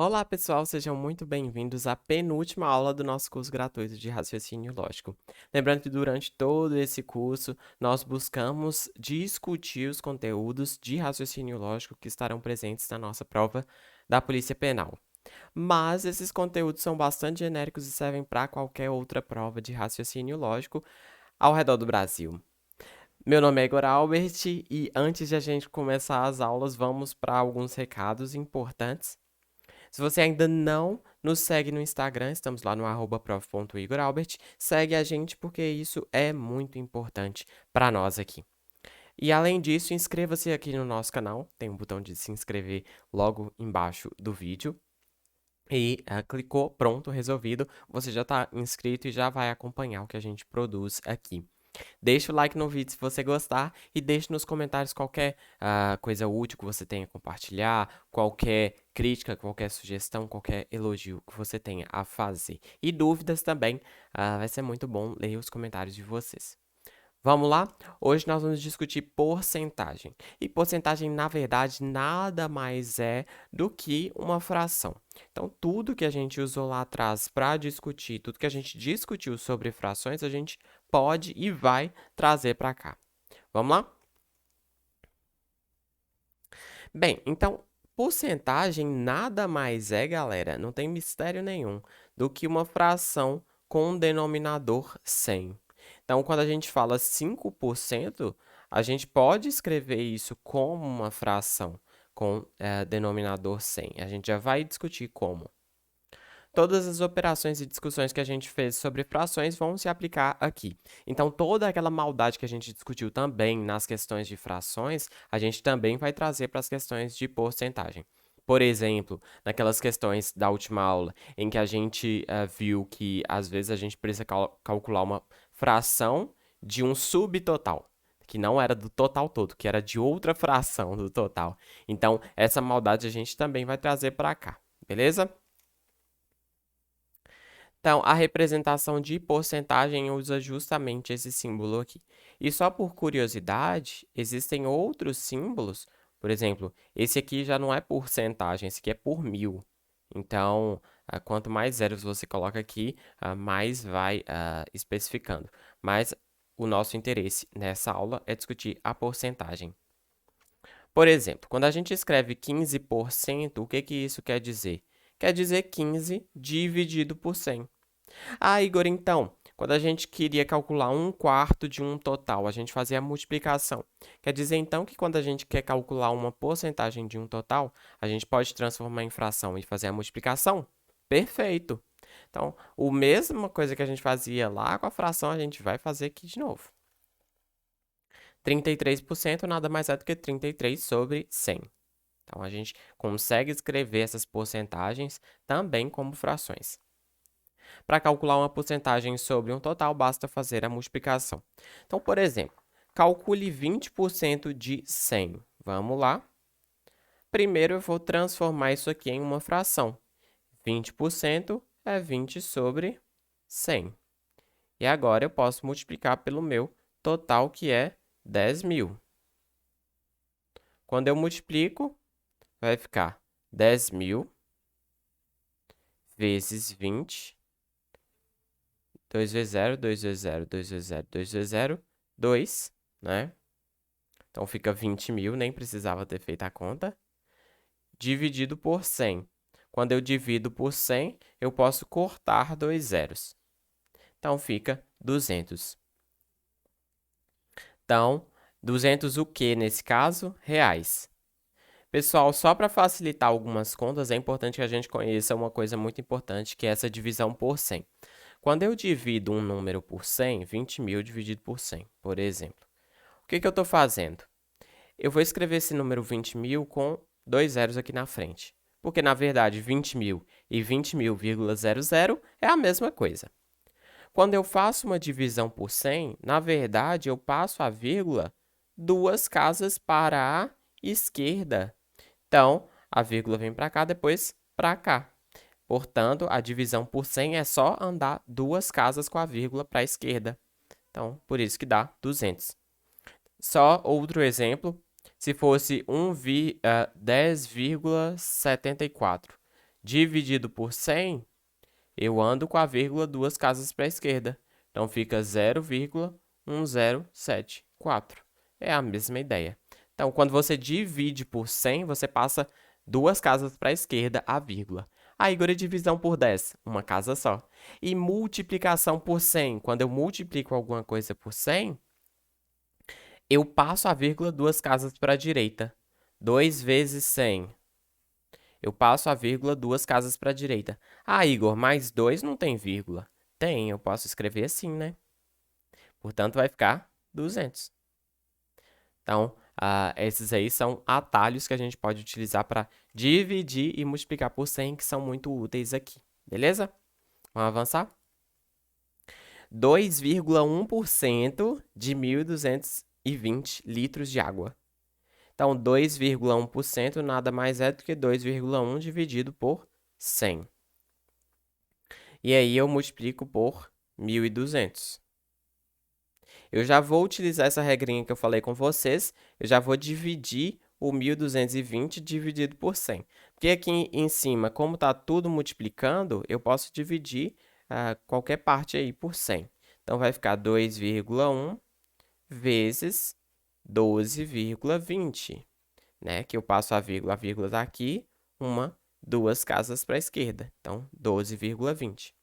Olá, pessoal, sejam muito bem-vindos à penúltima aula do nosso curso gratuito de raciocínio lógico. Lembrando que durante todo esse curso nós buscamos discutir os conteúdos de raciocínio lógico que estarão presentes na nossa prova da Polícia Penal. Mas esses conteúdos são bastante genéricos e servem para qualquer outra prova de raciocínio lógico ao redor do Brasil. Meu nome é Igor Albert e antes de a gente começar as aulas, vamos para alguns recados importantes. Se você ainda não nos segue no Instagram, estamos lá no @prof.igoralbert. Segue a gente porque isso é muito importante para nós aqui. E além disso, inscreva-se aqui no nosso canal. Tem um botão de se inscrever logo embaixo do vídeo. E clicou, pronto, resolvido. Você já está inscrito e já vai acompanhar o que a gente produz aqui. Deixa o like no vídeo se você gostar e deixe nos comentários qualquer coisa útil que você tenha a compartilhar, qualquer crítica, qualquer sugestão, qualquer elogio que você tenha a fazer. E dúvidas também, vai ser muito bom ler os comentários de vocês. Vamos lá? Hoje nós vamos discutir porcentagem. E porcentagem, na verdade, nada mais é do que uma fração. Então, tudo que a gente usou lá atrás para discutir, tudo que a gente discutiu sobre frações, a gente pode e vai trazer para cá. Vamos lá? Bem, então, porcentagem nada mais é, galera, não tem mistério nenhum, do que uma fração com um denominador 100. Então, quando a gente fala 5%, a gente pode escrever isso como uma fração com denominador 100. A gente já vai discutir como. Todas as operações e discussões que a gente fez sobre frações vão se aplicar aqui. Então, toda aquela maldade que a gente discutiu também nas questões de frações, a gente também vai trazer para as questões de porcentagem. Por exemplo, naquelas questões da última aula, em que a gente viu que às vezes a gente precisa calcular uma fração de um subtotal, que não era do total todo, que era de outra fração do total. Então, essa maldade a gente também vai trazer para cá, beleza? Então, a representação de porcentagem usa justamente esse símbolo aqui. E só por curiosidade, existem outros símbolos. Por exemplo, esse aqui já não é porcentagem, esse aqui é por 1000. Então, quanto mais zeros você coloca aqui, mais vai especificando. Mas o nosso interesse nessa aula é discutir a porcentagem. Por exemplo, quando a gente escreve 15%, o que que isso quer dizer? Quer dizer 15 dividido por 100. Ah, Igor, então, quando a gente queria calcular 1/4 de um total, a gente fazia a multiplicação. Quer dizer, então, que quando a gente quer calcular uma porcentagem de um total, a gente pode transformar em fração e fazer a multiplicação? Perfeito! Então, a mesma coisa que a gente fazia lá com a fração, a gente vai fazer aqui de novo. 33% nada mais é do que 33 sobre 100. Então, a gente consegue escrever essas porcentagens também como frações. Para calcular uma porcentagem sobre um total, basta fazer a multiplicação. Então, por exemplo, calcule 20% de 100. Vamos lá. Primeiro, eu vou transformar isso aqui em uma fração. 20% é 20 sobre 100. E agora eu posso multiplicar pelo meu total, que é 10.000. Quando eu multiplico, vai ficar 10.000 vezes 20. 2 vezes 0, 2 vezes 0, 2 vezes 0, 2 vezes 0, 2, né? Então, fica 20.000, nem precisava ter feito a conta. Dividido por 100. Quando eu divido por 100, eu posso cortar 2 zeros. Então, fica 200. Então, 200 o quê nesse caso? Reais. Pessoal, só para facilitar algumas contas, é importante que a gente conheça uma coisa muito importante, que é essa divisão por 100. Quando eu divido um número por 100, 20.000 dividido por 100, por exemplo. O que eu estou fazendo? Eu vou escrever esse número 20.000 com 2 zeros aqui na frente. Porque, na verdade, 20.000 e 20.000,00 é a mesma coisa. Quando eu faço uma divisão por 100, na verdade, eu passo a vírgula 2 casas para a esquerda. Então, a vírgula vem para cá, depois para cá. Portanto, a divisão por 100 é só andar 2 casas com a vírgula para a esquerda. Então, por isso que dá 200. Só outro exemplo, se fosse 10,74 dividido por 100, eu ando com a vírgula 2 casas para a esquerda. Então, fica 0,1074. É a mesma ideia. Então, quando você divide por 100, você passa 2 casas para a esquerda, a vírgula. Aí, agora, divisão por 10, uma casa só. E multiplicação por 100, quando eu multiplico alguma coisa por 100, eu passo a vírgula 2 casas para a direita. 2 vezes 100. Eu passo a vírgula 2 casas para a direita. Ah, Igor, mais 2 não tem vírgula. Tem, eu posso escrever assim, né? Portanto, vai ficar 200. Então, esses aí são atalhos que a gente pode utilizar para dividir e multiplicar por 100, que são muito úteis aqui. Beleza? Vamos avançar? 2,1% de 1.220 litros de água. Então, 2,1% nada mais é do que 2,1 dividido por 100. E aí, eu multiplico por 1.200. Eu já vou utilizar essa regrinha que eu falei com vocês. Eu já vou dividir o 1.220 dividido por 100. Porque aqui em cima, como está tudo multiplicando, eu posso dividir qualquer parte aí por 100. Então, vai ficar 2,1 vezes 12,20. Né? Que eu passo a vírgula está aqui, duas casas para a esquerda. Então, 12,20.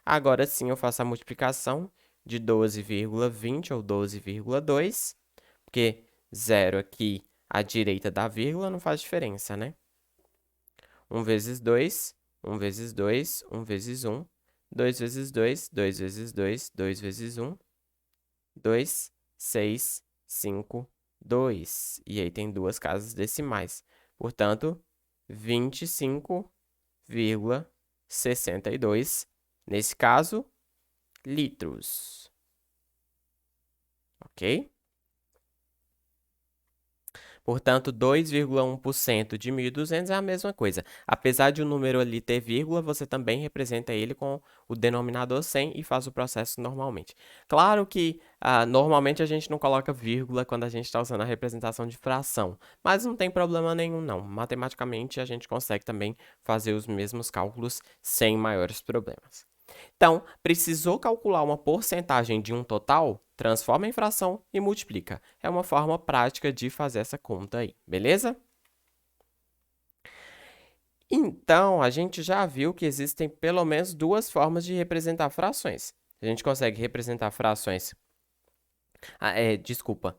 Agora sim, eu faço a multiplicação de 12,20 ou 12,2, porque 0 aqui à direita da vírgula não faz diferença, né? 1 vezes 2, 1 vezes 2, 1 vezes 1, 2 vezes 2, 2 vezes 2, 2 vezes 1, 2, 6, 5, 2. E aí tem duas casas decimais. Portanto, 25,62. Nesse caso, litros. Ok? Portanto, 2,1% de 1.200 é a mesma coisa. Apesar de o número ali ter vírgula, você também representa ele com o denominador 100 e faz o processo normalmente. Claro que, normalmente, a gente não coloca vírgula quando a gente está usando a representação de fração, mas não tem problema nenhum, não. Matematicamente, a gente consegue também fazer os mesmos cálculos sem maiores problemas. Então, precisou calcular uma porcentagem de um total? Transforma em fração e multiplica. É uma forma prática de fazer essa conta aí, beleza? Então, a gente já viu que existem pelo menos duas formas de representar frações. A gente consegue representar frações...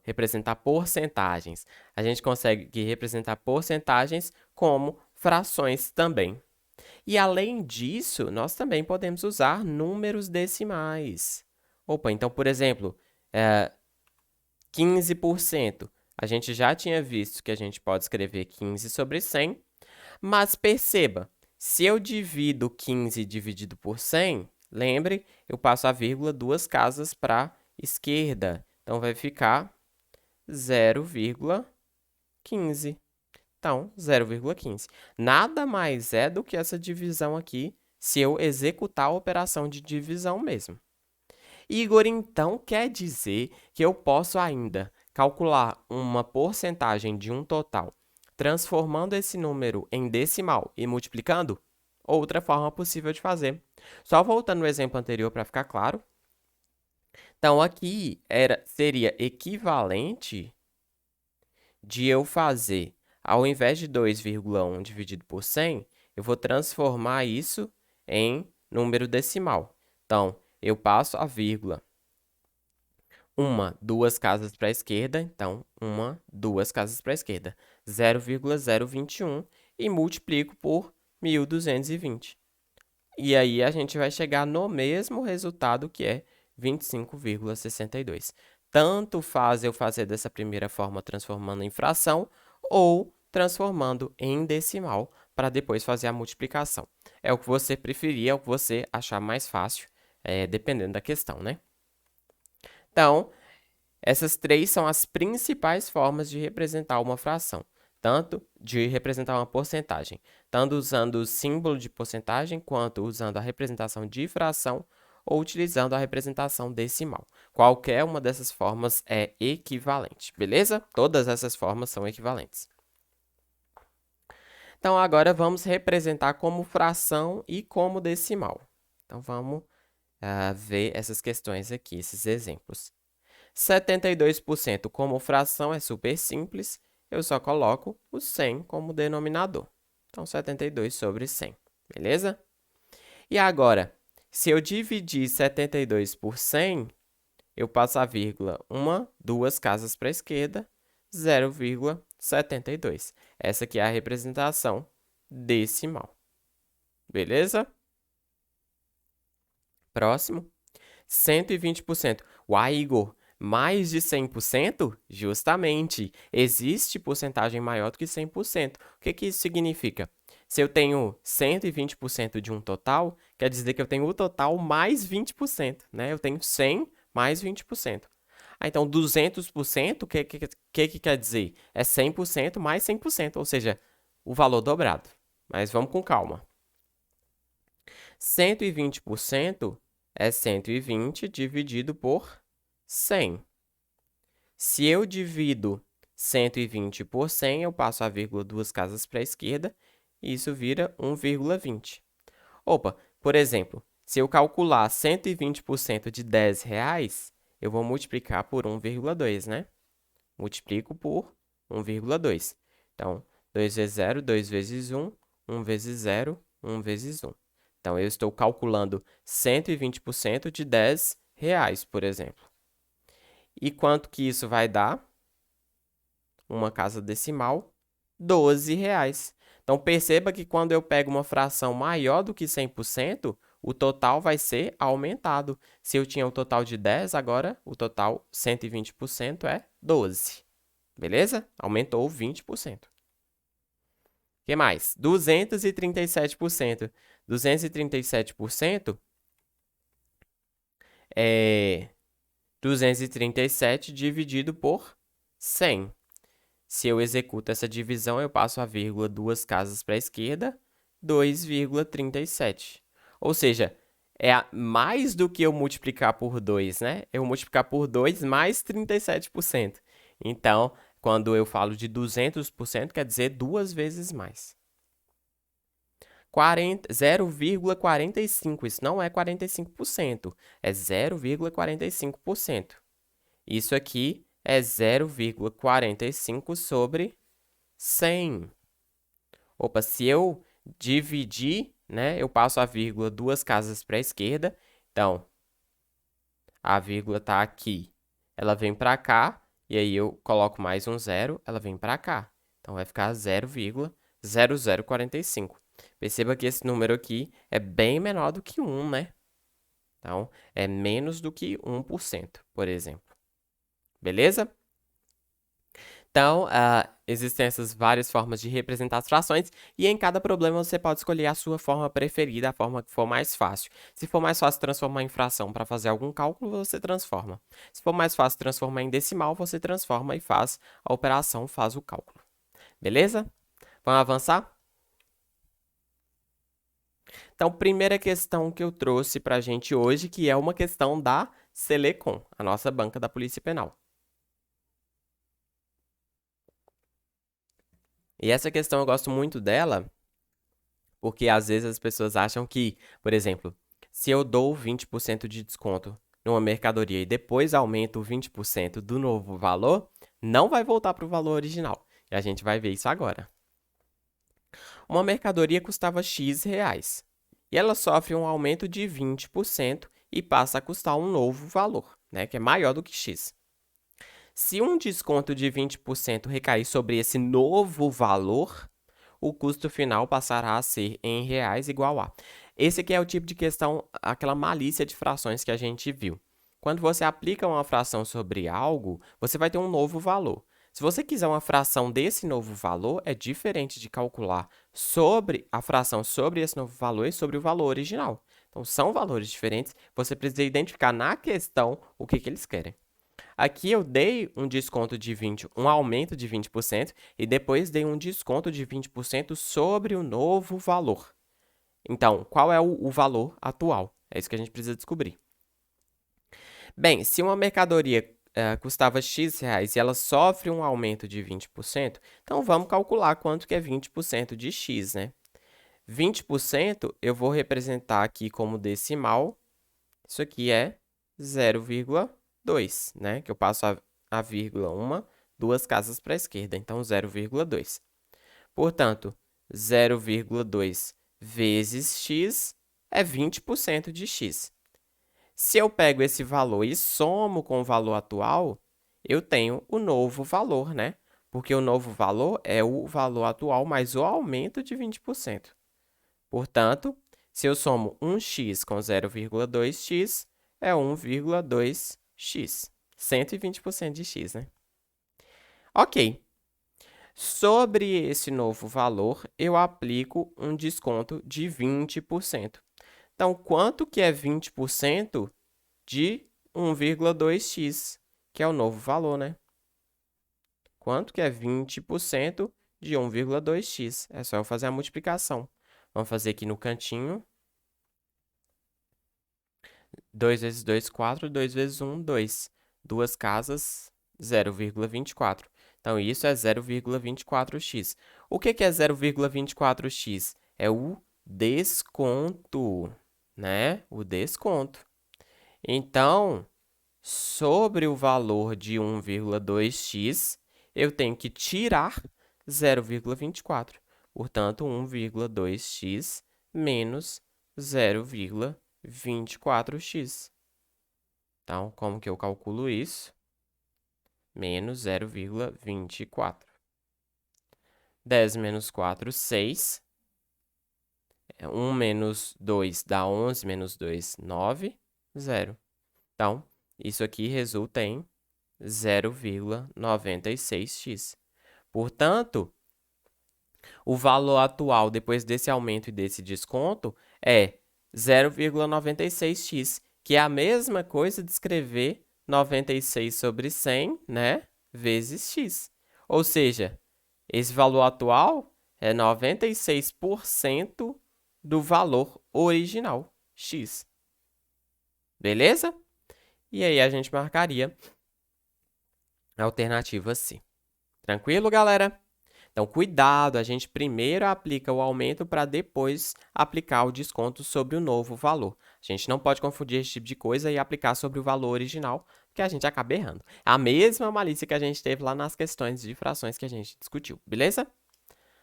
representar porcentagens. A gente consegue representar porcentagens como frações também. E além disso, nós também podemos usar números decimais. Opa, então, por exemplo, 15%. A gente já tinha visto que a gente pode escrever 15 sobre 100, mas perceba, se eu divido 15 dividido por 100, lembre, eu passo a vírgula duas casas para a esquerda. Então, vai ficar 0,15. Então, 0,15. Nada mais é do que essa divisão aqui, se eu executar a operação de divisão mesmo. Igor, então, quer dizer que eu posso ainda calcular uma porcentagem de um total, transformando esse número em decimal e multiplicando? Outra forma possível de fazer. Só voltando no exemplo anterior para ficar claro. Então, aqui seria equivalente de eu fazer, ao invés de 2,1 dividido por 100, eu vou transformar isso em número decimal. Então, eu passo a vírgula. Duas casas para a esquerda, então, duas casas para a esquerda. 0,021 e multiplico por 1.220. E aí, a gente vai chegar no mesmo resultado, que é 25,62. Tanto faz eu fazer dessa primeira forma transformando em fração ou transformando em decimal para depois fazer a multiplicação. É o que você preferir, é o que você achar mais fácil, dependendo da questão, né? Então, essas três são as principais formas de representar uma fração, tanto de representar uma porcentagem, tanto usando o símbolo de porcentagem, quanto usando a representação de fração ou utilizando a representação decimal. Qualquer uma dessas formas é equivalente, beleza? Todas essas formas são equivalentes. Então, agora vamos representar como fração e como decimal. Então, vamos ver essas questões aqui, esses exemplos. 72% como fração é super simples, eu só coloco o 100 como denominador. Então, 72 sobre 100, beleza? E agora, se eu dividir 72 por 100, eu passo a vírgula duas casas para a esquerda, 0,72. Essa aqui é a representação decimal. Beleza? Próximo. 120%. Uai, Igor, mais de 100%? Justamente. Existe porcentagem maior do que 100%. O que isso significa? Se eu tenho 120% de um total, quer dizer que eu tenho o total mais 20%, né? Eu tenho 100 mais 20%. Então, 200%, o que quer dizer? É 100% mais 100%, ou seja, o valor dobrado. Mas vamos com calma. 120% é 120 dividido por 100. Se eu divido 120 por 100, eu passo a vírgula duas casas para a esquerda, e isso vira 1,20. Opa, por exemplo, se eu calcular 120% de R$10, eu vou multiplicar por 1,2, né? Multiplico por 1,2. Então, 2 vezes 0, 2 vezes 1, 1 vezes 0, 1 vezes 1. Então, eu estou calculando 120% de R$10, por exemplo. E quanto que isso vai dar? Uma casa decimal, R$12. Então, perceba que quando eu pego uma fração maior do que 100%, o total vai ser aumentado. Se eu tinha um total de 10, agora o total 120% é 12. Beleza? Aumentou 20%. O que mais? 237%. 237% é 237 dividido por 100. Se eu executo essa divisão, eu passo a vírgula duas casas para a esquerda, 2,37. Ou seja, é mais do que eu multiplicar por 2, né? Eu multiplicar por 2 mais 37%. Então, quando eu falo de 200%, quer dizer duas vezes mais. 0,45, isso não é 45%, é 0,45%. Isso aqui é 0,45 sobre 100. Opa, se eu dividir, né, eu passo a vírgula duas casas para a esquerda. Então, a vírgula está aqui, ela vem para cá, e aí eu coloco mais um zero, ela vem para cá. Então, vai ficar 0,0045. Perceba que esse número aqui é bem menor do que 1, né? Então, é menos do que 1%, por exemplo. Beleza? Então, existem essas várias formas de representar as frações e em cada problema você pode escolher a sua forma preferida, a forma que for mais fácil. Se for mais fácil transformar em fração para fazer algum cálculo, você transforma. Se for mais fácil transformar em decimal, você transforma e faz a operação, faz o cálculo. Beleza? Vamos avançar? Então, primeira questão que eu trouxe para a gente hoje, que é uma questão da Selecom, a nossa banca da Polícia Penal. E essa questão eu gosto muito dela, porque às vezes as pessoas acham que, por exemplo, se eu dou 20% de desconto numa mercadoria e depois aumento 20% do novo valor, não vai voltar para o valor original. E a gente vai ver isso agora. Uma mercadoria custava X reais e ela sofre um aumento de 20% e passa a custar um novo valor, né, que é maior do que X. Se um desconto de 20% recair sobre esse novo valor, o custo final passará a ser em reais igual a. Esse aqui é o tipo de questão, aquela malícia de frações que a gente viu. Quando você aplica uma fração sobre algo, você vai ter um novo valor. Se você quiser uma fração desse novo valor, é diferente de calcular sobre a fração sobre esse novo valor e sobre o valor original. Então, são valores diferentes, você precisa identificar na questão o que eles querem. Aqui eu dei um desconto de 20%, um aumento de 20%, e depois dei um desconto de 20% sobre o novo valor. Então, qual é o valor atual? É isso que a gente precisa descobrir. Bem, se uma mercadoria custava X reais e ela sofre um aumento de 20%, então vamos calcular quanto que é 20% de X, né? 20% eu vou representar aqui como decimal, isso aqui é 0,2, né? Que eu passo a vírgula duas casas para a esquerda, então 0,2. Portanto, 0,2 vezes x é 20% de x. Se eu pego esse valor e somo com o valor atual, eu tenho o novo valor, né? Porque o novo valor é o valor atual mais o aumento de 20%. Portanto, se eu somo 1x com 0,2x, é 1,2x. 120% de x, né? Ok. Sobre esse novo valor, eu aplico um desconto de 20%. Então, quanto que é 20% de 1,2x, que é o novo valor, né? Quanto que é 20% de 1,2x? É só eu fazer a multiplicação. Vamos fazer aqui no cantinho. 2 vezes 2, 4. 2 vezes 1, 2. Duas casas, 0,24. Então, isso é 0,24x. O que é 0,24x? É o desconto, né? O desconto. Então, sobre o valor de 1,2x, eu tenho que tirar 0,24. Portanto, 1,2x menos 0,24x. Então, como que eu calculo isso? Menos 0,24. 10 menos 4, 6. 1 menos 2 dá 11, menos 2, 9, 0. Então, isso aqui resulta em 0,96x. Portanto, o valor atual depois desse aumento e desse desconto é 0,96x, que é a mesma coisa de escrever 96 sobre 100, né, vezes x. Ou seja, esse valor atual é 96% do valor original, x. Beleza? E aí a gente marcaria a alternativa C. Tranquilo, galera? Então, cuidado, a gente primeiro aplica o aumento para depois aplicar o desconto sobre o novo valor. A gente não pode confundir esse tipo de coisa e aplicar sobre o valor original, porque a gente acaba errando. É a mesma malícia que a gente teve lá nas questões de frações que a gente discutiu, beleza?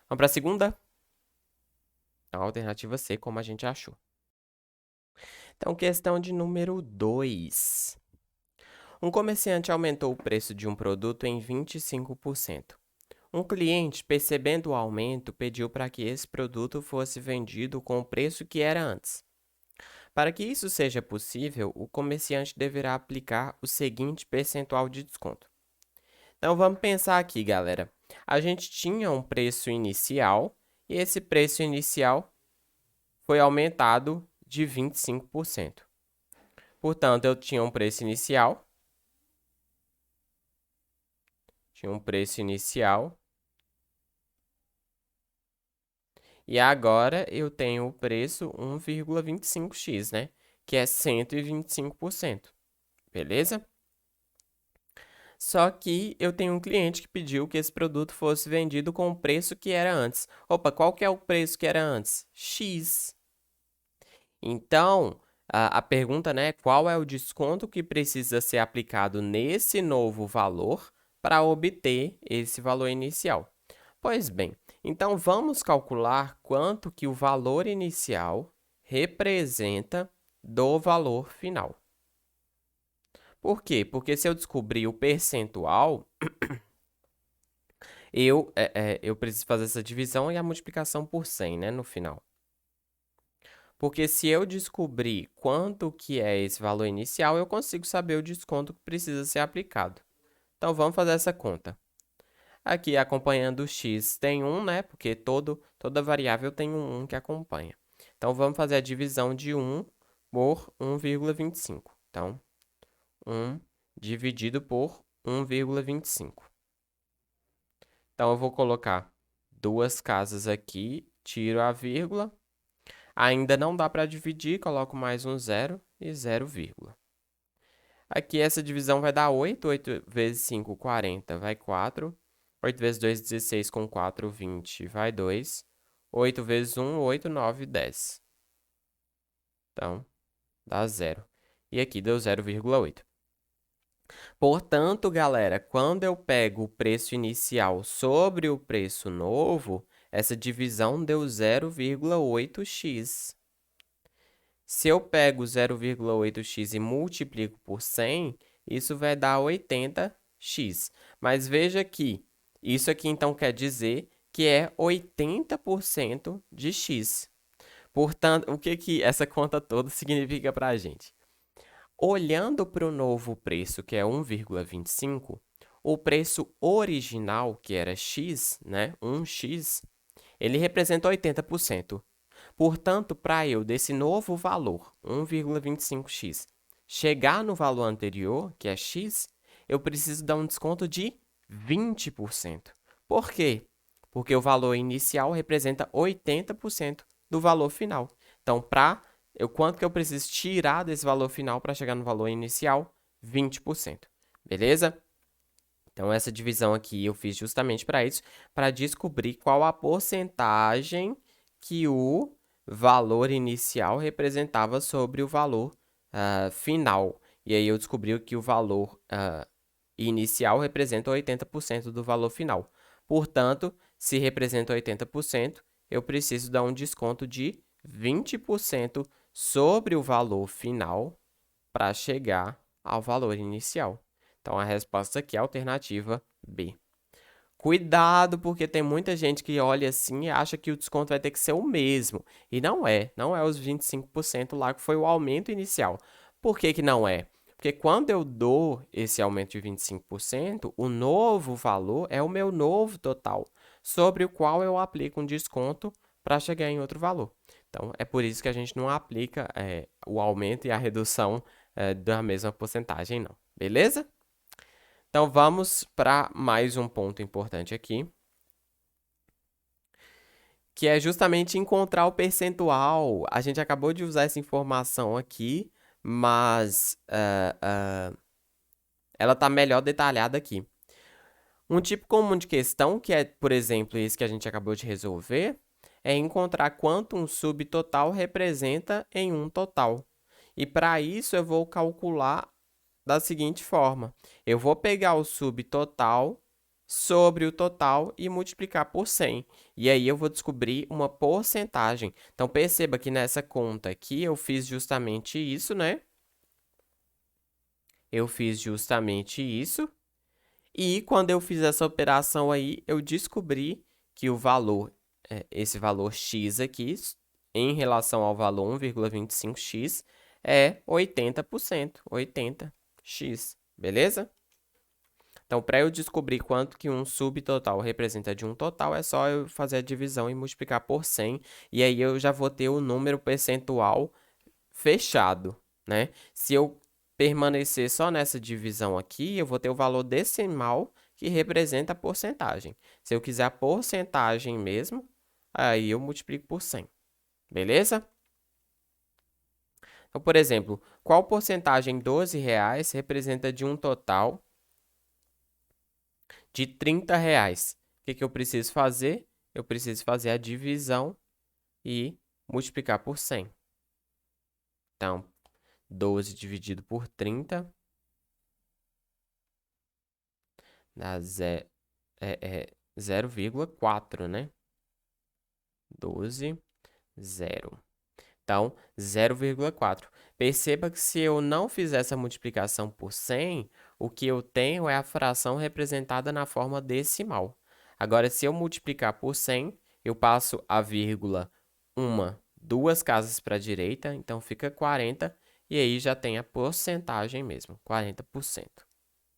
Vamos para a segunda? Então, a alternativa C, como a gente achou. Então, questão de número 2. Um comerciante aumentou o preço de um produto em 25%. Um cliente, percebendo o aumento, pediu para que esse produto fosse vendido com o preço que era antes. Para que isso seja possível, o comerciante deverá aplicar o seguinte percentual de desconto. Então vamos pensar aqui, galera. A gente tinha um preço inicial e esse preço inicial foi aumentado de 25%. Portanto, eu tinha um preço inicial. E agora eu tenho o preço 1,25x, né? Que é 125%. Beleza? Só que eu tenho um cliente que pediu que esse produto fosse vendido com o preço que era antes. Opa, qual que é o preço que era antes? X. Então, a pergunta, né, qual é o desconto que precisa ser aplicado nesse novo valor para obter esse valor inicial? Pois bem, então vamos calcular quanto que o valor inicial representa do valor final. Por quê? Porque se eu descobrir o percentual, eu preciso fazer essa divisão e a multiplicação por 100, né, no final. Porque se eu descobrir quanto que é esse valor inicial, eu consigo saber o desconto que precisa ser aplicado. Então, vamos fazer essa conta. Aqui, acompanhando o x, tem 1, né? Porque toda variável tem um 1 que acompanha. Então, vamos fazer a divisão de 1 por 1,25. Então, 1 dividido por 1,25. Então, eu vou colocar duas casas aqui, tiro a vírgula. Ainda não dá para dividir, coloco mais um zero e 0, vírgula. Aqui essa divisão vai dar 8. 8 vezes 5, 40, vai 4. 8 vezes 2, 16, com 4, 20, vai 2. 8 vezes 1, 8, 9, 10. Então, dá 0. E aqui deu 0,8. Portanto, galera, quando eu pego o preço inicial sobre o preço novo, essa divisão deu 0,8x. Se eu pego 0,8x e multiplico por 100, isso vai dar 80x. Mas veja que isso aqui então quer dizer que é 80% de x. Portanto, o que essa conta toda significa para a gente? Olhando para o novo preço, que é 1,25, o preço original, que era x, né, 1x, ele representa 80%. Portanto, para eu, desse novo valor, 1,25x, chegar no valor anterior, que é x, eu preciso dar um desconto de 20%. Por quê? Porque o valor inicial representa 80% do valor final. Então, quanto que eu preciso tirar desse valor final para chegar no valor inicial? 20%. Beleza? Então, essa divisão aqui eu fiz justamente para isso, para descobrir qual a porcentagem que o valor inicial representava sobre o valor final. E aí eu descobri que o valor inicial representa 80% do valor final. Portanto, se representa 80%, eu preciso dar um desconto de 20% sobre o valor final para chegar ao valor inicial. Então, a resposta aqui é a alternativa B. Cuidado, porque tem muita gente que olha assim e acha que o desconto vai ter que ser o mesmo. E não é. Não é os 25% lá que foi o aumento inicial. Por que que não é? Porque quando eu dou esse aumento de 25%, o novo valor é o meu novo total, sobre o qual eu aplico um desconto para chegar em outro valor. Então, é por isso que a gente não aplica o aumento e a redução da mesma porcentagem, não. Beleza? Então, vamos para mais um ponto importante aqui, que é justamente encontrar o percentual. A gente acabou de usar essa informação aqui, mas ela está melhor detalhada aqui. Um tipo comum de questão, que é, por exemplo, esse que a gente acabou de resolver, é encontrar quanto um subtotal representa em um total. E para isso eu vou calcular da seguinte forma: eu vou pegar o subtotal sobre o total e multiplicar por 100. E aí eu vou descobrir uma porcentagem. Então perceba que nessa conta aqui eu fiz justamente isso, né? Eu fiz justamente isso. E quando eu fiz essa operação aí, eu descobri que o valor, esse valor x aqui, em relação ao valor 1,25x, é 80%, 80x, beleza? Então, para eu descobrir quanto que um subtotal representa de um total, é só eu fazer a divisão e multiplicar por 100, e aí eu já vou ter o número percentual fechado, né? Se eu permanecer só nessa divisão aqui, eu vou ter o valor decimal que representa a porcentagem. Se eu quiser a porcentagem mesmo, aí eu multiplico por 100, beleza? Então, por exemplo, qual porcentagem R$ 12 representa de um total de R$ 30? O que eu preciso fazer? Eu preciso fazer a divisão e multiplicar por 100. Então, 12 dividido por 30 dá 0,4, né? 12, 0. Então, 0,4. Perceba que se eu não fizer essa multiplicação por 100, o que eu tenho é a fração representada na forma decimal. Agora, se eu multiplicar por 100, eu passo a vírgula duas casas para a direita, então fica 40, e aí já tem a porcentagem mesmo, 40%.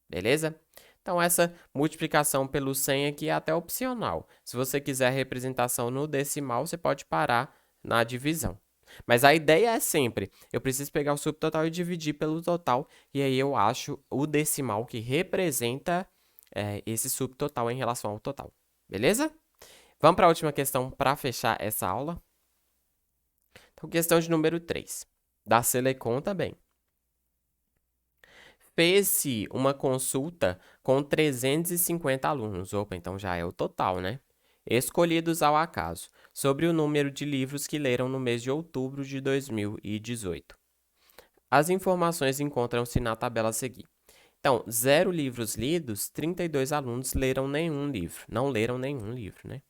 Beleza? Então, essa multiplicação pelo 100 aqui é até opcional. Se você quiser a representação no decimal, você pode parar na divisão. Mas a ideia é sempre, eu preciso pegar o subtotal e dividir pelo total, e aí eu acho o decimal que representa esse subtotal em relação ao total. Beleza? Vamos para a última questão para fechar essa aula. Então, questão de número 3. Da Selecon também. Fez-se uma consulta com 350 alunos. Opa, então já é o total, né? Escolhidos ao acaso, sobre o número de livros que leram no mês de outubro de 2018. As informações encontram-se na tabela a seguir. Então, 0 livros lidos, 32 alunos leram nenhum livro. Não leram nenhum livro, né?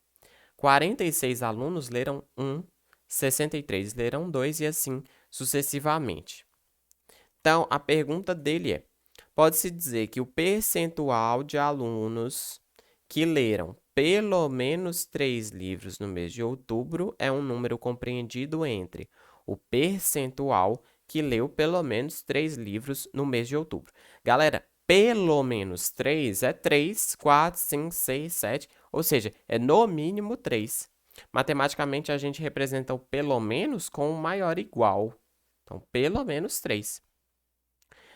46 alunos leram 1, 63 leram 2 e assim sucessivamente. Então, a pergunta dele é: pode-se dizer que o percentual de alunos que leram pelo menos 3 livros no mês de outubro é um número compreendido entre o percentual que leu pelo menos 3 livros no mês de outubro. Galera, pelo menos 3 é 3, 4, 5, 6, 7, ou seja, é no mínimo 3. Matematicamente, a gente representa o pelo menos com o maior igual. Então, pelo menos 3.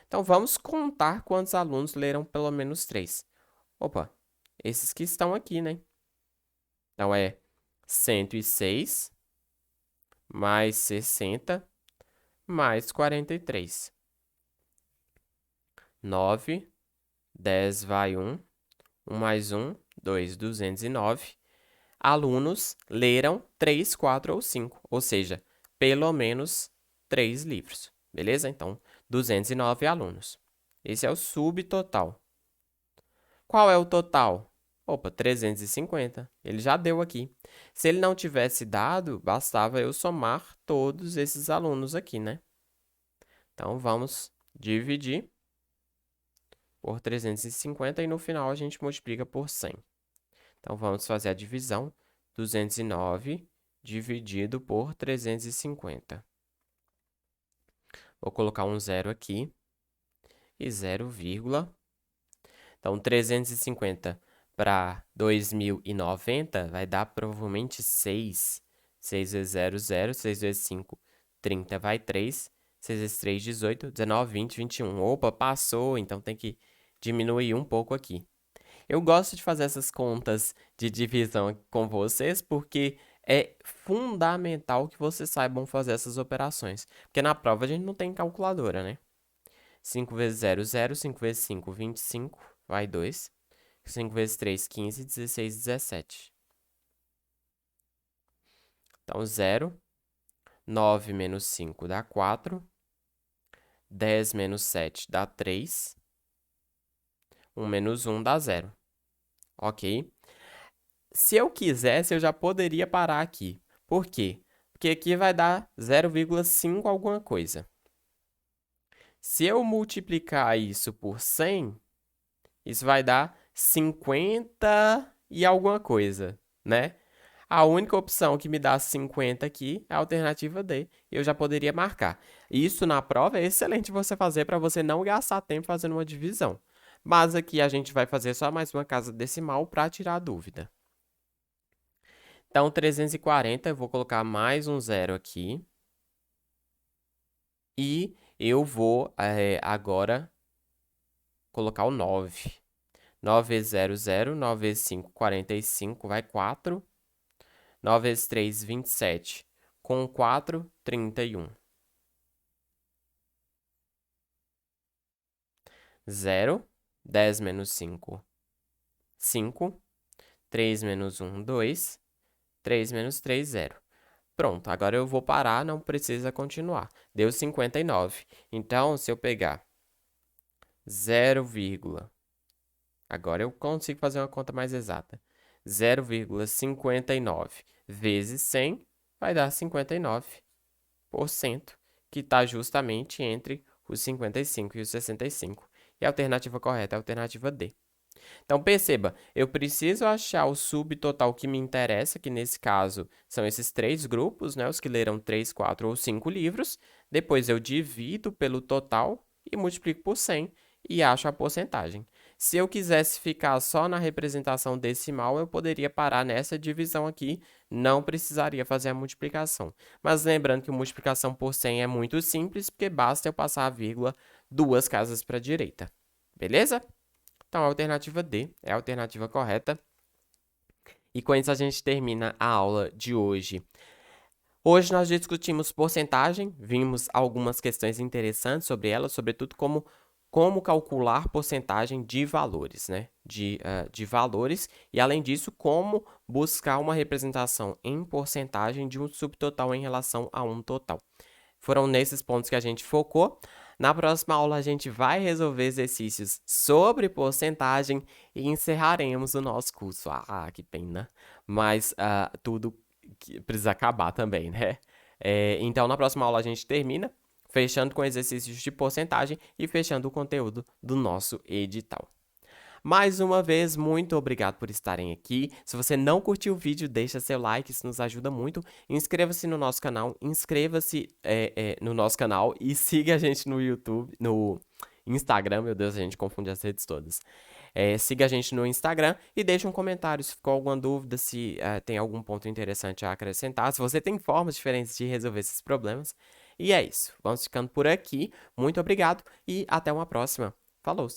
Então, vamos contar quantos alunos leram pelo menos 3. Opa, esses que estão aqui, né? Então, é 106 mais 60 mais 43. 9, 10 vai 1, 1 mais 1, 2, 209. Alunos leram 3, 4 ou 5, ou seja, pelo menos 3 livros. Beleza? Então, 209 alunos. Esse é o subtotal. Qual é o total? Opa, 350. Ele já deu aqui. Se ele não tivesse dado, bastava eu somar todos esses alunos aqui, né? Então, vamos dividir por 350 e no final a gente multiplica por 100. Então, vamos fazer a divisão. 209 dividido por 350. Vou colocar um zero aqui e 0, então, 350 para 2090 vai dar provavelmente 6. 6 vezes 0, 0. 6 vezes 5, 30 vai 3. 6 vezes 3, 18. 19, 20, 21. Opa, passou, então tem que diminuir um pouco aqui. Eu gosto de fazer essas contas de divisão com vocês porque é fundamental que vocês saibam fazer essas operações. Porque na prova a gente não tem calculadora, né? 5 vezes 0, 0. 5 vezes 5, 25. Vai 2. 5 vezes 3, 15. 16, 17. Então, 0. 9 menos 5 dá 4. 10 menos 7 dá 3. 1 menos 1 dá 0. Ok? Se eu quisesse, eu já poderia parar aqui. Por quê? Porque aqui vai dar 0,5 alguma coisa. Se eu multiplicar isso por 100, isso vai dar 50 e alguma coisa, né? A única opção que me dá 50 aqui é a alternativa D. Eu já poderia marcar. Isso na prova é excelente você fazer para você não gastar tempo fazendo uma divisão. Mas aqui a gente vai fazer só mais uma casa decimal para tirar a dúvida. Então, 340, eu vou colocar mais um zero aqui. E eu vou agora colocar o 9. 9 vezes 0, 0. 9 vezes 5, 45, vai 4. 9 vezes 3, 27. Com 4, 31. 0. 10 menos 5, 5. 3 menos 1, 2. 3 menos 3, 0. Pronto, agora eu vou parar, não precisa continuar. Deu 59. Então, se eu pegar 0, agora eu consigo fazer uma conta mais exata. 0,59 vezes 100 vai dar 59%, que está justamente entre os 55 e os 65. E a alternativa correta é a alternativa D. Então, perceba, eu preciso achar o subtotal que me interessa, que nesse caso são esses 3 grupos, né? Os que leram 3, 4 ou 5 livros. Depois eu divido pelo total e multiplico por 100 e acho a porcentagem. Se eu quisesse ficar só na representação decimal, eu poderia parar nessa divisão aqui, não precisaria fazer a multiplicação. Mas lembrando que a multiplicação por 100 é muito simples, porque basta eu passar a vírgula 2 casas para a direita. Beleza? Então, a alternativa D é a alternativa correta. E com isso a gente termina a aula de hoje. Hoje nós discutimos porcentagem, vimos algumas questões interessantes sobre ela, sobretudo como como calcular porcentagem de valores, né? De valores, e além disso, como buscar uma representação em porcentagem de um subtotal em relação a um total. Foram nesses pontos que a gente focou. Na próxima aula, a gente vai resolver exercícios sobre porcentagem e encerraremos o nosso curso. Que pena. Mas tudo que precisa acabar também, né? Então, na próxima aula, a gente termina fechando com exercícios de porcentagem e fechando o conteúdo do nosso edital. Mais uma vez, muito obrigado por estarem aqui. Se você não curtiu o vídeo, deixa seu like, isso nos ajuda muito. Inscreva-se no nosso canal, inscreva-se no nosso canal e siga a gente no YouTube, no Instagram, meu Deus, a gente confunde as redes todas. Siga a gente no Instagram e deixe um comentário se ficou alguma dúvida, se tem algum ponto interessante a acrescentar, se você tem formas diferentes de resolver esses problemas. E é isso, vamos ficando por aqui. Muito obrigado e até uma próxima. Falou!